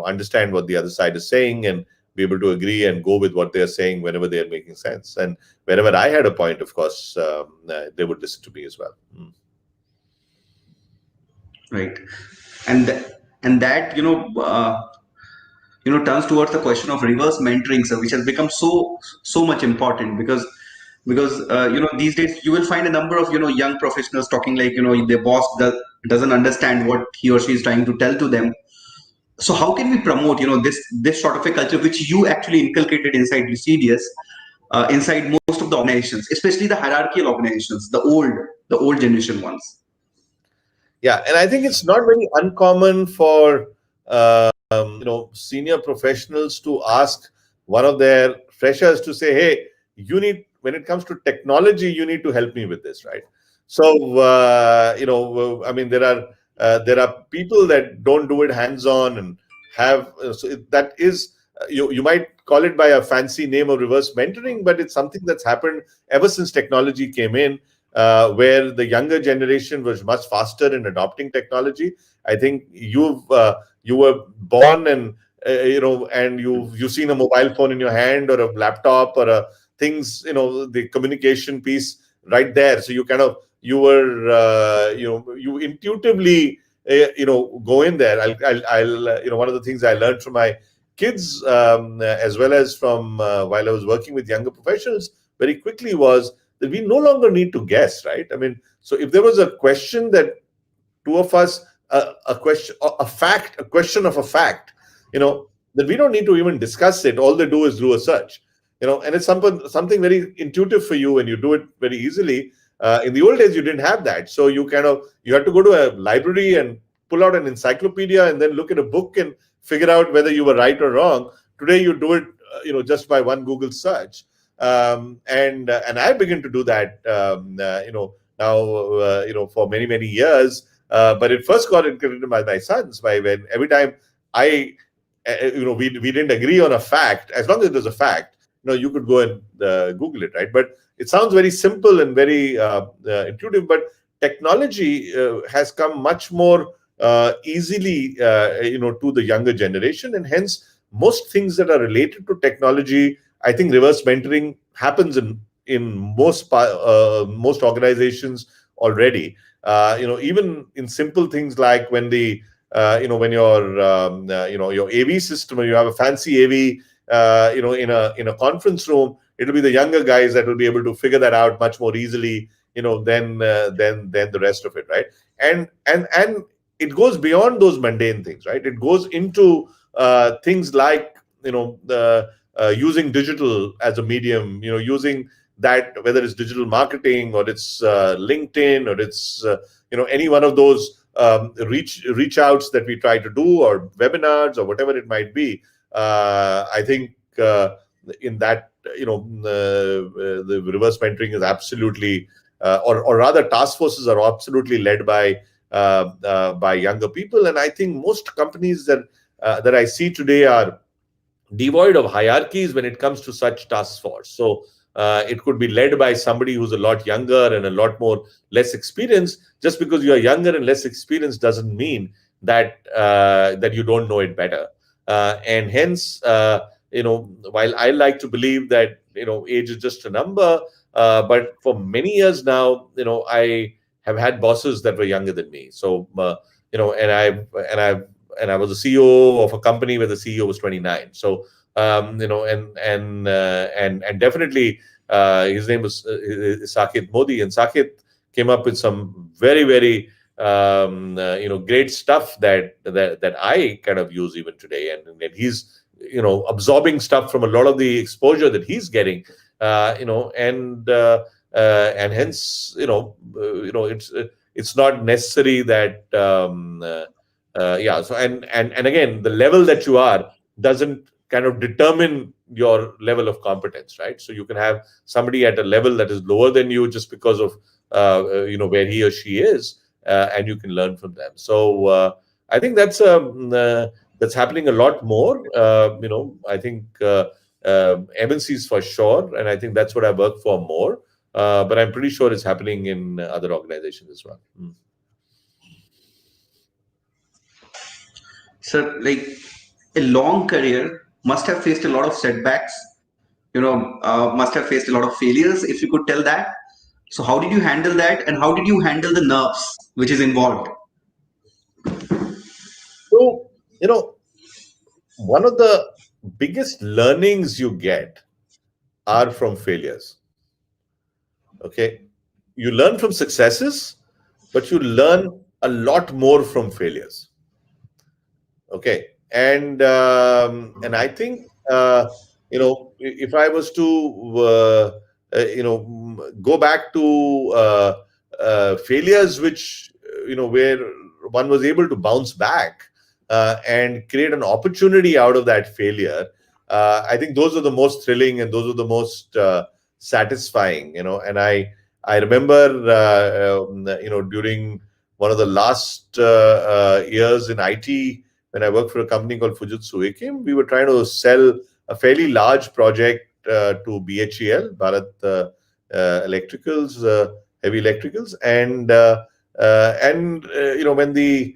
understand what the other side is saying and be able to agree and go with what they're saying whenever they're making sense. And whenever I had a point, of course, they would listen to me as well. Right. And that turns towards the question of reverse mentoring, sir, which has become so much important, because these days you will find a number of young professionals talking like their boss doesn't understand what he or she is trying to tell to them. So how can we promote this sort of a culture which you actually inculcated inside Lucideus, inside most of the organizations, especially the hierarchical organizations, the old generation ones. Yeah, and I think it's not very uncommon for senior professionals to ask one of their freshers to say, "Hey, you need when it comes to technology, you need to help me with this, right?" So I mean, there are people that don't do it hands-on and have that is you might call it by a fancy name of reverse mentoring, but it's something that's happened ever since technology came in, where the younger generation was much faster in adopting technology. I think you were born and and you've seen a mobile phone in your hand or a laptop or a things, the communication piece right there. So you were you intuitively go in there. I'll one of the things I learned from my kids, as well as from while I was working with younger professionals very quickly, was that we no longer need to guess, right? I mean, so if there was a question that two of us, a question, a question of a fact, then we don't need to even discuss it. All they do is do a search, and it's something very intuitive for you, and you do it very easily. In the old days, you didn't have that, so you had to go to a library and pull out an encyclopedia and then look at a book and figure out whether you were right or wrong. Today, you do it, just by one Google search. And I begin to do that, now, for many years. But it first got inculcated by my sons, by when every time I, we didn't agree on a fact, as long as it was a fact, you could go and Google it, right? But it sounds very simple and very intuitive, but technology has come much more easily, to the younger generation, and hence most things that are related to technology, I think reverse mentoring happens in most organizations already. Even in simple things like when when your AV system, or you have a fancy AV, in a conference room, it'll be the younger guys that will be able to figure that out much more easily, than the rest of it, right? And it goes beyond those mundane things, right? It goes into things like the using digital as a medium, using that, whether it's digital marketing or it's LinkedIn, or it's any one of those reach outs that we try to do, or webinars, or whatever it might be. I think in that, the reverse mentoring is absolutely, or rather, task forces are absolutely led by younger people. And I think most companies that I see today are devoid of hierarchies when it comes to such task force. So it could be led by somebody who's a lot younger and a lot more less experienced. Just because you are younger and less experienced doesn't mean that you don't know it better. And hence, while I like to believe that age is just a number, but for many years now, I have had bosses that were younger than me. So and I was a CEO of a company where the CEO was 29. So and definitely his name was Saket Modi, and Saket came up with some very great stuff that I kind of use even today, and he's absorbing stuff from a lot of the exposure that he's getting, and hence it's not necessary that so and again, the level that you are doesn't kind of determine your level of competence, right? So you can have somebody at a level that is lower than you just because of where he or she is, and you can learn from them. So I think that's happening a lot more. I think MNCs for sure, and I think that's what I work for more. But I'm pretty sure it's happening in other organizations as well. So, like, a long career must have faced a lot of setbacks, must have faced a lot of failures, if you could tell that. So how did you handle that, and how did you handle the nerves which is involved? So, one of the biggest learnings you get are from failures. Okay. You learn from successes, but you learn a lot more from failures. Okay. And I think, if I was to go back to failures which where one was able to bounce back and create an opportunity out of that failure, I think those are the most thrilling and those are the most satisfying. And I remember during one of the last years in IT, when I worked for a company called Fujitsu ICIM, we were trying to sell a fairly large project to BHEL, Bharat Electricals, Heavy Electricals, and when the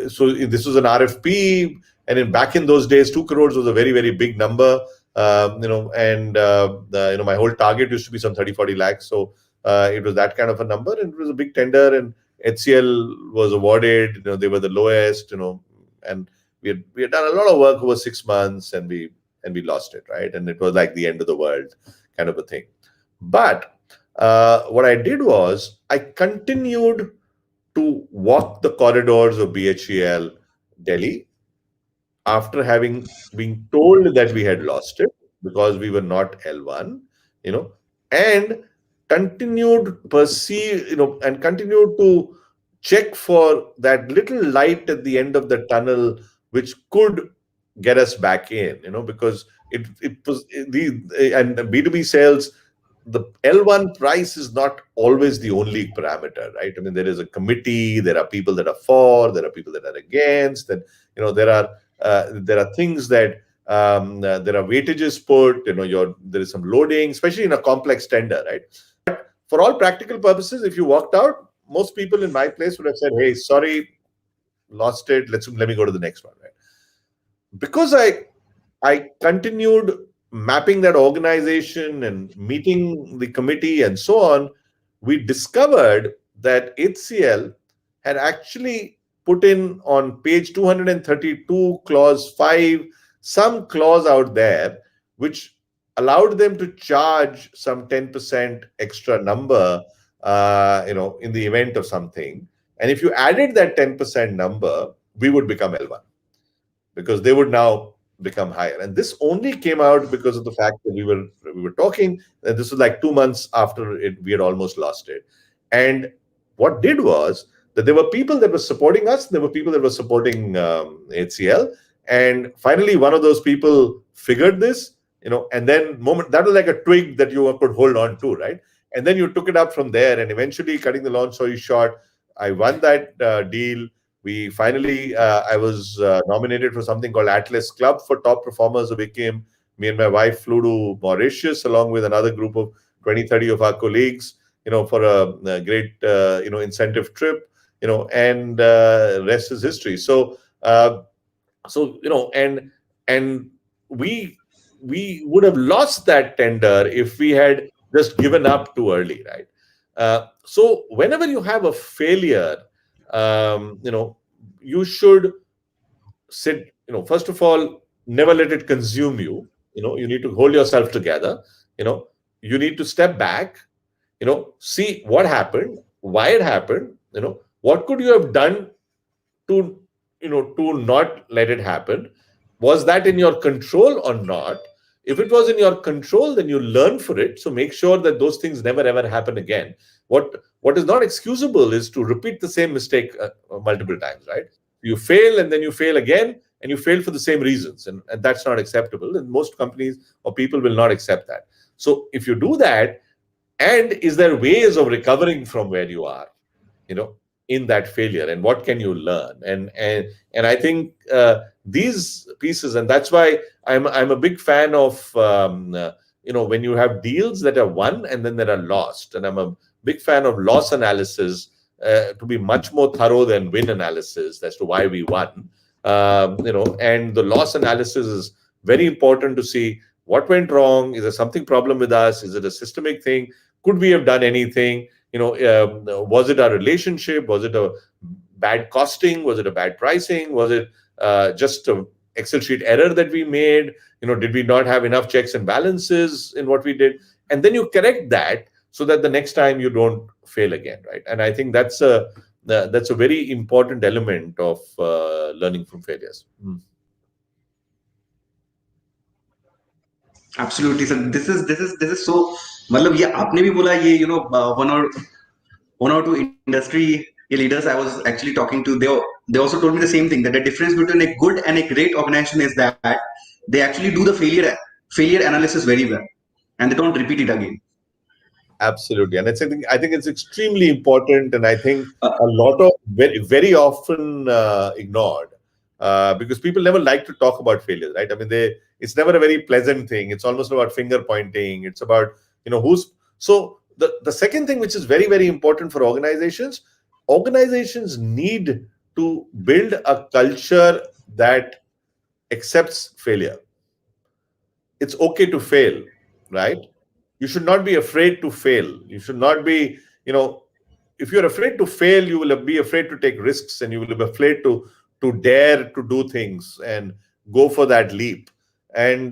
so this was an RFP, and back in those days, 2 crores was a very, very big number. My whole target used to be some 30-40 lakhs. So it was that kind of a number, and it was a big tender, and HCL was awarded. They were the lowest. And we had done a lot of work over 6 months, and we lost it, right? And it was like the end of the world kind of a thing. But what I did was I continued to walk the corridors of BHEL Delhi after having been told that we had lost it because we were not L1, and continued to perceive, and continued to check for that little light at the end of the tunnel, which could get us back in, because it was and B2B sales, the L1 price is not always the only parameter, right? I mean, there is a committee, there are people that are for, there are people that are against, and there are things that there are weightages put, there is some loading, especially in a complex tender, right? But for all practical purposes, if you walked out, most people in my place would have said, "Hey, sorry, lost it. Let me go to the next one," right? Because I continued mapping that organization and meeting the committee and so on, we discovered that HCL had actually put in on page 232, clause 5, some clause out there which allowed them to charge some 10% extra number, in the event of something. And if you added that 10% number, we would become L1 because they would now become higher. And this only came out because of the fact that we were talking, and this was like 2 months after we had almost lost it. And what did was that there were people that were supporting us, there were people that were supporting HCL, and finally one of those people figured this, and then that was like a twig that you could hold on to, right? And then you took it up from there, and eventually, cutting the long story short, I won that deal. We finally, I was nominated for something called Atlas Club for top performers of ICIM. Me and my wife flew to Mauritius along with another group of 20, 30 of our colleagues, for a great, incentive trip, and rest is history. So, and we would have lost that tender if we had just given up too early, right? So whenever you have a failure, you should sit, first of all, never let it consume you. You need to hold yourself together. You need to step back, see what happened, why it happened, what could you have done to, to not let it happen. Was that in your control or not? If it was in your control, then you learn for it. So make sure that those things never ever happen again. What is not excusable is to repeat the same mistake multiple times, right? You fail and then you fail again, and you fail for the same reasons, and that's not acceptable. And most companies or people will not accept that. So if you do that, and is there ways of recovering from where you are, in that failure, and what can you learn? And I think these pieces, and that's why I'm a big fan of when you have deals that are won and then that are lost, and I'm a big fan of loss analysis to be much more thorough than win analysis as to why we won. And the loss analysis is very important to see what went wrong. Is there something problem with us? Is it a systemic thing? Could we have done anything? Was it our relationship? Was it a bad costing? Was it a bad pricing? Was it just an Excel sheet error that we made? Did we not have enough checks and balances in what we did? And then you correct that so that the next time you don't fail again, right? And I think that's a very important element of learning from failures. Absolutely. So this is so. मतलब ये आपने भी बोला ये one or two industry leaders I was actually talking to, they also told me the same thing, that the difference between a good and a great organization is that they actually do the failure analysis very well, and they don't repeat it again. Absolutely, and I think it's extremely important, and I think Uh, a lot of very often ignored because people never like to talk about failures, right? I mean, it's never a very pleasant thing. It's almost about finger pointing. It's about who's so the second thing which is very very important for organizations. Organizations need to build a culture that accepts failure. It's okay to fail, right? You should not be afraid to fail. You should not be, if you're afraid to fail, you will be afraid to take risks, and you will be afraid to dare to do things and go for that leap. And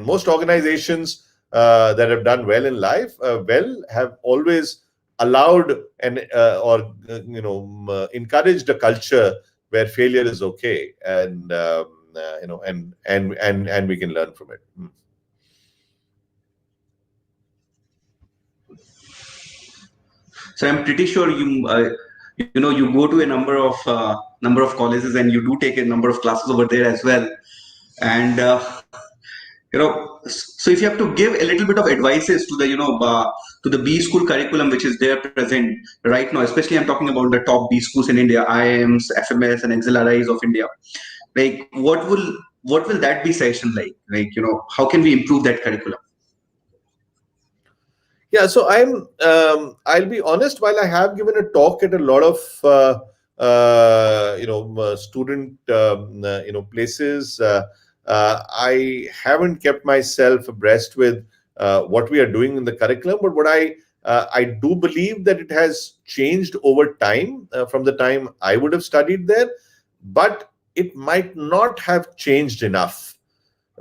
most organizations that have done well in life, have always allowed and or encouraged a culture where failure is okay, and and we can learn from it. so I'm pretty sure you go to a number of colleges, and you do take a number of classes over there as well. And so if you have to give a little bit of advices to the to the B school curriculum which is there present right now, especially I'm talking about the top B schools in India, IIMs, FMS, and XLRIs of India. Like, what will that be session like? Like, how can we improve that curriculum? Yeah, so I'll be honest. While I have given a talk at a lot of student places, I haven't kept myself abreast with what we are doing in the curriculum. But what I do believe that it has changed over time from the time I would have studied there, but it might not have changed enough.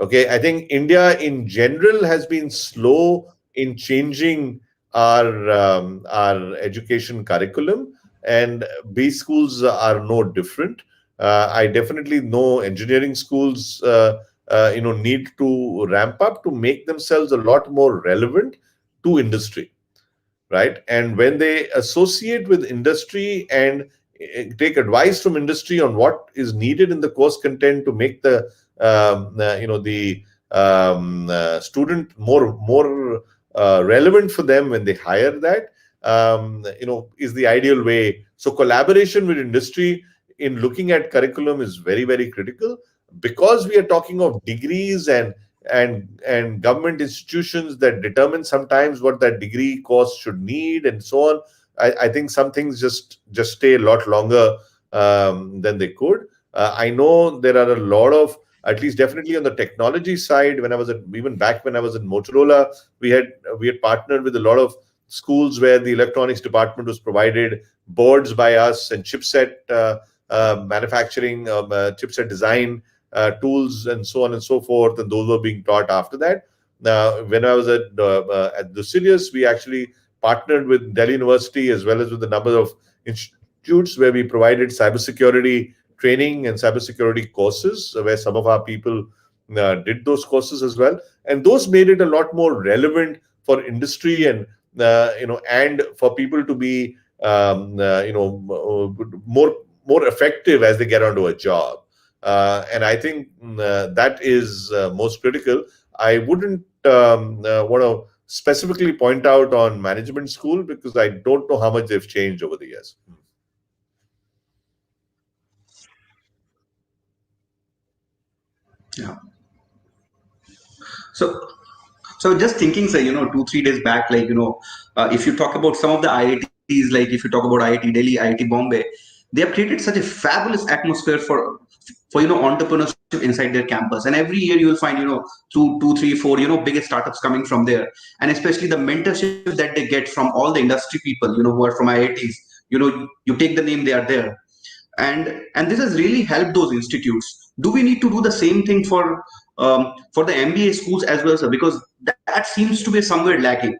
Okay, I think India in general has been slow in changing our education curriculum, and B schools are no different. I definitely know engineering schools, need to ramp up to make themselves a lot more relevant to industry, right? And when they associate with industry and take advice from industry on what is needed in the course content to make the the student more relevant for them when they hire that, is the ideal way. So collaboration with industry in looking at curriculum is very very critical, because we are talking of degrees and government institutions that determine sometimes what that degree course should need and so on. I think some things just stay a lot longer than they could. I know there are a lot of, at least definitely on the technology side, even back when I was in Motorola, we had partnered with a lot of schools where the electronics department was provided boards by us, and chipset manufacturing, chipset design tools, and so on and so forth, and those were being taught after that. Now, when I was at Lucideus, we actually partnered with Delhi University as well as with a number of institutes where we provided cybersecurity training and cybersecurity courses, where some of our people did those courses as well, and those made it a lot more relevant for industry, and for people to be more effective as they get onto a job. And I think that is most critical. I wouldn't want to specifically point out on management school, because I don't know how much they've changed over the years. Yeah. So just thinking, sir, 2-3 days back, like, if you talk about some of the IITs, like if you talk about IIT Delhi, IIT Bombay, they have created such a fabulous atmosphere for entrepreneurship inside their campus. And every year you will find, two, three, four, biggest startups coming from there. And especially the mentorship that they get from all the industry people, who are from IITs. You take the name, they are there. And this has really helped those institutes. Do we need to do the same thing for the MBA schools as well, sir? Because that seems to be somewhere lacking.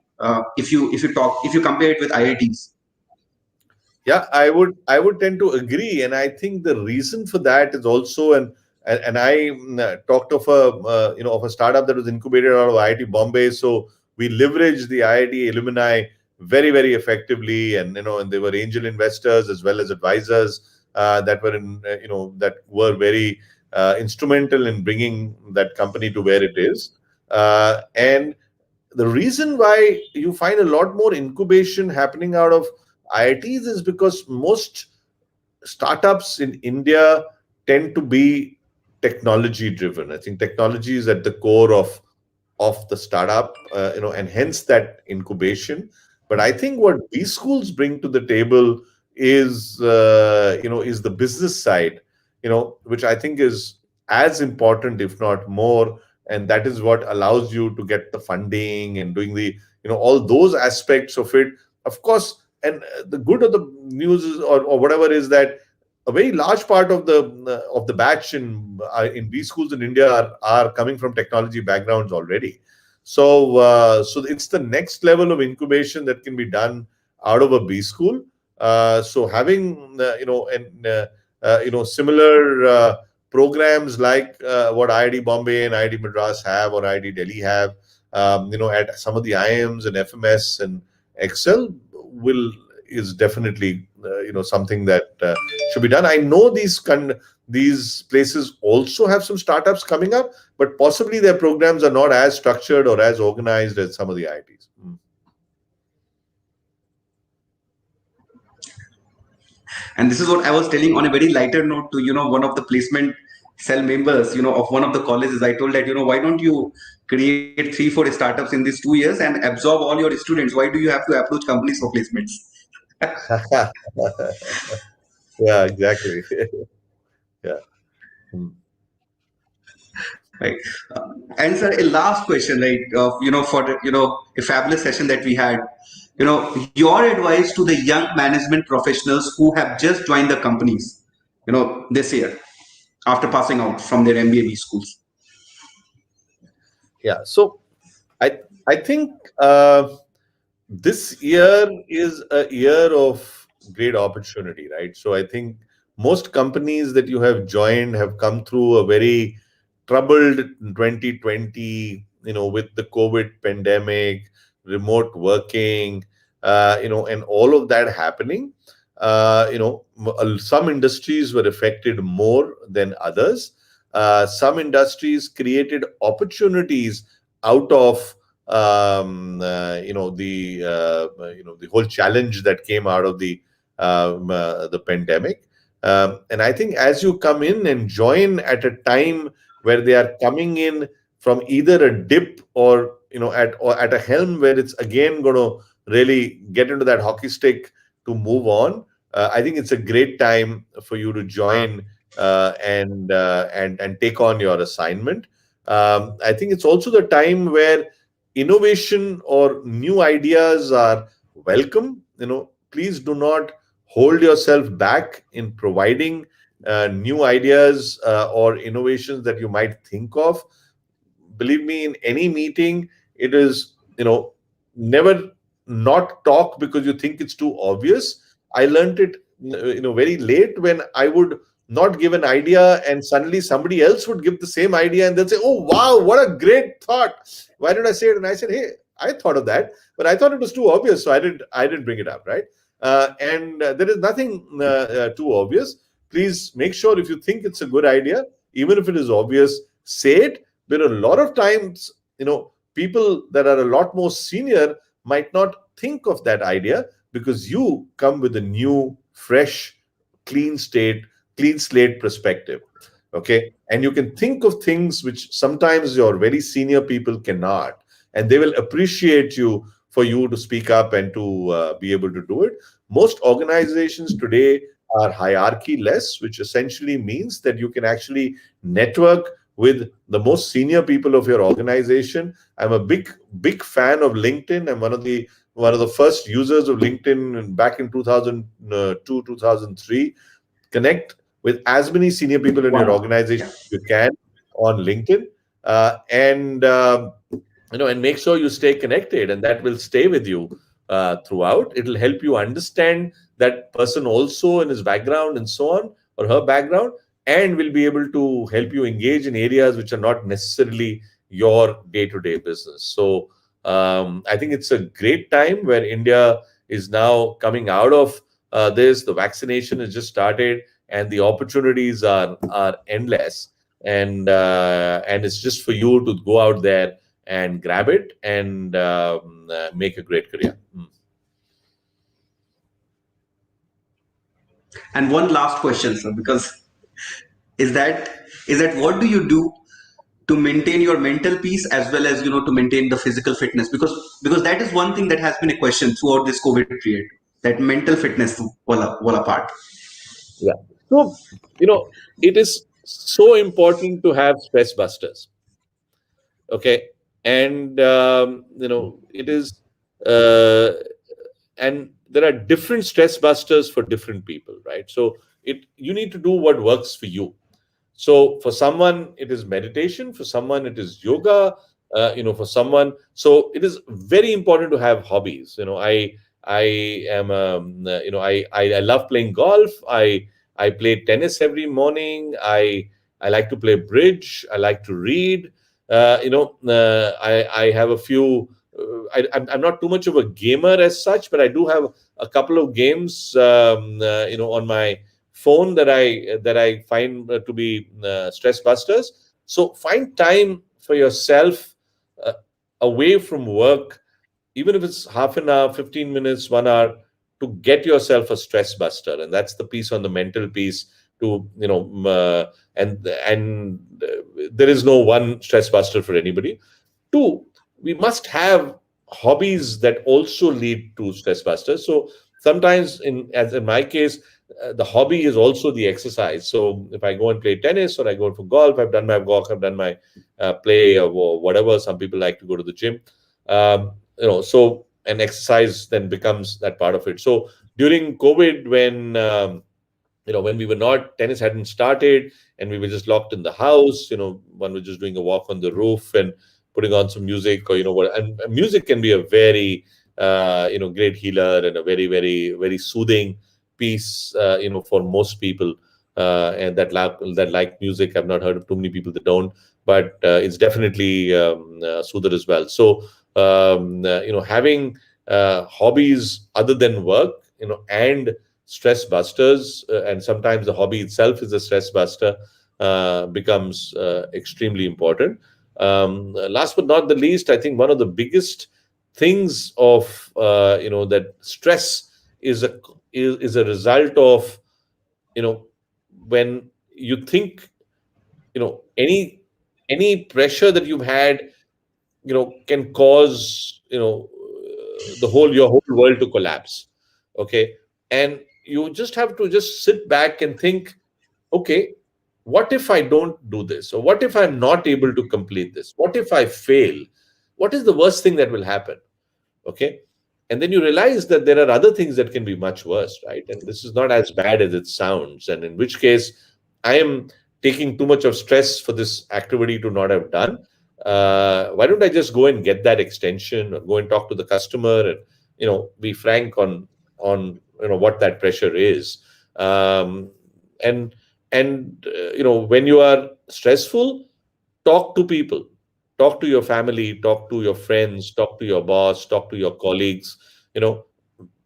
If you compare it with IITs. Yeah, I would tend to agree, and I think the reason for that is also, and I talked of a of a startup that was incubated out of IIT Bombay. So we leveraged the IIT alumni very effectively, and and they were angel investors as well as advisors that were that were very instrumental in bringing that company to where it is. And the reason why you find a lot more incubation happening out of IITs is because most startups in India tend to be technology driven. I think technology is at the core of the startup, and hence that incubation. But I think what B schools bring to the table is the business side, which I think is as important, if not more, and that is what allows you to get the funding and doing the all those aspects of it. Of course, and the good of the news is, or whatever, is that a very large part of the batch in B schools in India are coming from technology backgrounds already. So it's the next level of incubation that can be done out of a B school. So having similar programs like what IIT Bombay and IIT Madras have, or IIT Delhi have, at some of the IIMs and FMS and Excel is definitely something that should be done. I know these places also have some startups coming up, but possibly their programs are not as structured or as organized as some of the IITs. And this is what I was telling on a very lighter note to one of the placement cell members of one of the colleges. I told that why don't you create 3-4 startups in these 2 years and absorb all your students? Why do you have to approach companies for placements? Yeah, exactly. Yeah. Right. And sir, a last question, right? For a fabulous session that we had. Your advice to the young management professionals who have just joined the companies, this year after passing out from their MBA schools. Yeah. So I think this year is a year of great opportunity, right? So I think most companies that you have joined have come through a very troubled 2020, with the COVID pandemic, remote working, and all of that happening. Some industries were affected more than others. Some industries created opportunities out of the whole challenge that came out of the pandemic. And I think as you come in and join at a time where they are coming in from either a dip or at a helm where it's again going to really get into that hockey stick to move on, I think it's a great time for you to join and take on your assignment. I think it's also the time where innovation or new ideas are welcome. Please do not hold yourself back in providing new ideas or innovations that you might think of. Believe me, in any meeting, it is never not talk because you think it's too obvious. I learned it very late, when I would not give an idea and suddenly somebody else would give the same idea and they'll say, oh wow, what a great thought, why did I say it? And I said, hey, I thought of that, but I thought it was too obvious, so I didn't bring it up, right? And there is nothing too obvious. Please make sure, if you think it's a good idea, even if it is obvious, say it. But a lot of times, people that are a lot more senior might not think of that idea because you come with a new, fresh, clean slate perspective. Okay. And you can think of things which sometimes your very senior people cannot, and they will appreciate you for you to speak up and to be able to do it. Most organizations today are hierarchy less, which essentially means that you can actually network with the most senior people of your organization. I'm a big fan of LinkedIn. I'm one of the first users of LinkedIn back in 2002, 2003. Connect with as many senior people in your organization as you can on LinkedIn, and make sure you stay connected, and that will stay with you throughout. It'll help you understand that person also in his background and so on, or her background, and will be able to help you engage in areas which are not necessarily your day-to-day business. So I think it's a great time where India is now coming out of this. The vaccination has just started, and the opportunities are endless. And it's just for you to go out there and grab it and make a great career. And one last question, sir, because is that what do you do to maintain your mental peace as well as to maintain the physical fitness, because that is one thing that has been a question throughout this COVID period, that mental fitness wala part. Yeah. So, it is so important to have stress busters. Okay. And, it is, uh, and there are different stress busters for different people, right? So, you need to do what works for you. So for someone, it is meditation. For someone, it is yoga. For someone, so it is very important to have hobbies. I am, I love playing golf. I play tennis every morning. I like to play bridge. I like to read. I have a few. I'm not too much of a gamer as such, but I do have a couple of games, on my phone that I find to be stress busters. So find time for yourself uh, away from work, even if it's half an hour, 15 minutes, 1 hour, to get yourself a stress buster. And that's the piece on the mental piece. To there is no one stress buster for anybody. Two, we must have hobbies that also lead to stress busters. So sometimes, as in my case, the hobby is also the exercise. So if I go and play tennis or I go for golf, I've done my walk, I've done my play or whatever. Some people like to go to the gym. So an exercise then becomes that part of it. So during COVID, when we were not, tennis hadn't started and we were just locked in the house, one was just doing a walk on the roof and putting on some music, or what. And music can be a very great healer and a very, very, very soothing piece, for most people, and that like music. I've not heard of too many people that don't, but it's definitely soother as well. So having hobbies other than work, and stress busters, and sometimes the hobby itself is a stress buster, becomes extremely important. Last but not the least, I think one of the biggest things of that stress is a result of, when you think, any pressure that you've had, can cause, your whole world to collapse. Okay. And you just have to just sit back and think, okay, what if I don't do this? Or what if I'm not able to complete this? What if I fail? What is the worst thing that will happen? Okay. And then you realize that there are other things that can be much worse, right? And this is not as bad as it sounds. And in which case, I am taking too much of stress for this activity to not have done. Why don't I just go and get that extension, or go and talk to the customer and be frank on what that pressure is. Um, and and when you are stressful, talk to people, talk to your family, talk to your friends, talk to your boss, talk to your colleagues.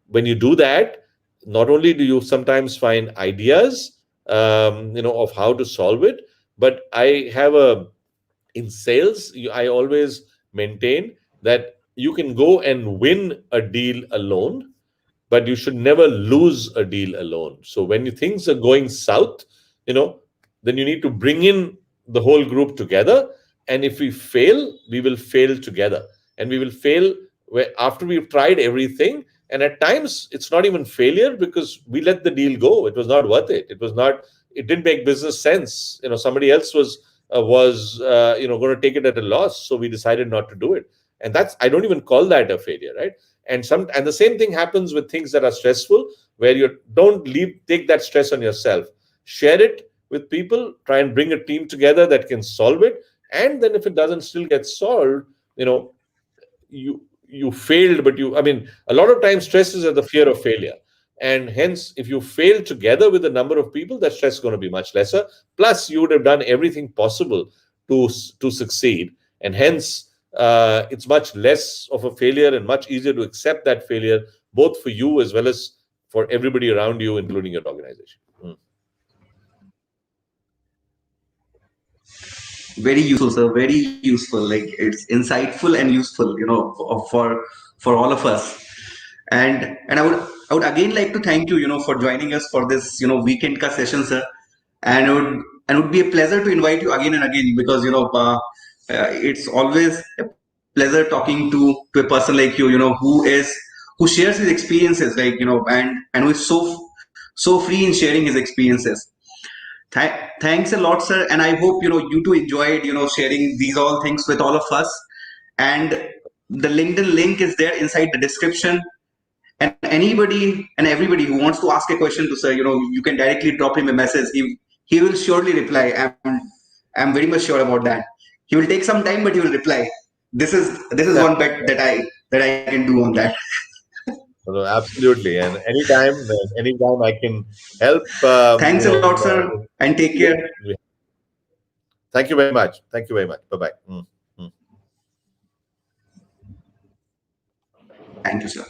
When you do that, not only do you sometimes find ideas, of how to solve it, but I have a in sales, I always maintain that you can go and win a deal alone, but you should never lose a deal alone. So when things are going south, you know, then you need to bring in the whole group together. And if we fail, we will fail together. And we will fail after we've tried everything. And at times, it's not even failure because we let the deal go. It was not worth it. It was not. It didn't make business sense. Somebody else was going to take it at a loss, so we decided not to do it. And I don't even call that a failure, right? And the same thing happens with things that are stressful, where you don't take that stress on yourself. Share it with people. Try and bring a team together that can solve it. And then if it doesn't still get solved, you failed. But a lot of times stress is at the fear of failure. And hence, if you fail together with a number of people, that stress is going to be much lesser. Plus, you would have done everything possible to succeed. And hence, it's much less of a failure and much easier to accept that failure, both for you as well as for everybody around you, including your organization. Very useful, sir. Very useful. Like it's insightful and useful, for all of us. And I would again like to thank you, for joining us for this, weekend ka session, sir. And it would be a pleasure to invite you again and again, because it's always a pleasure talking to a person like you, who shares his experiences, like, and who is so free in sharing his experiences. Thanks a lot, sir. And I hope, you too enjoyed, sharing these all things with all of us. And the LinkedIn link is there inside the description. And anybody and everybody who wants to ask a question to sir, you can directly drop him a message. He will surely reply. I'm very much sure about that. He will take some time, but he will reply. This is one bet that I can do on that. No, absolutely. And anytime I can help, Thanks a lot, sir, and take care. Thank you very much. Thank you very much. Bye bye. Thank you, sir.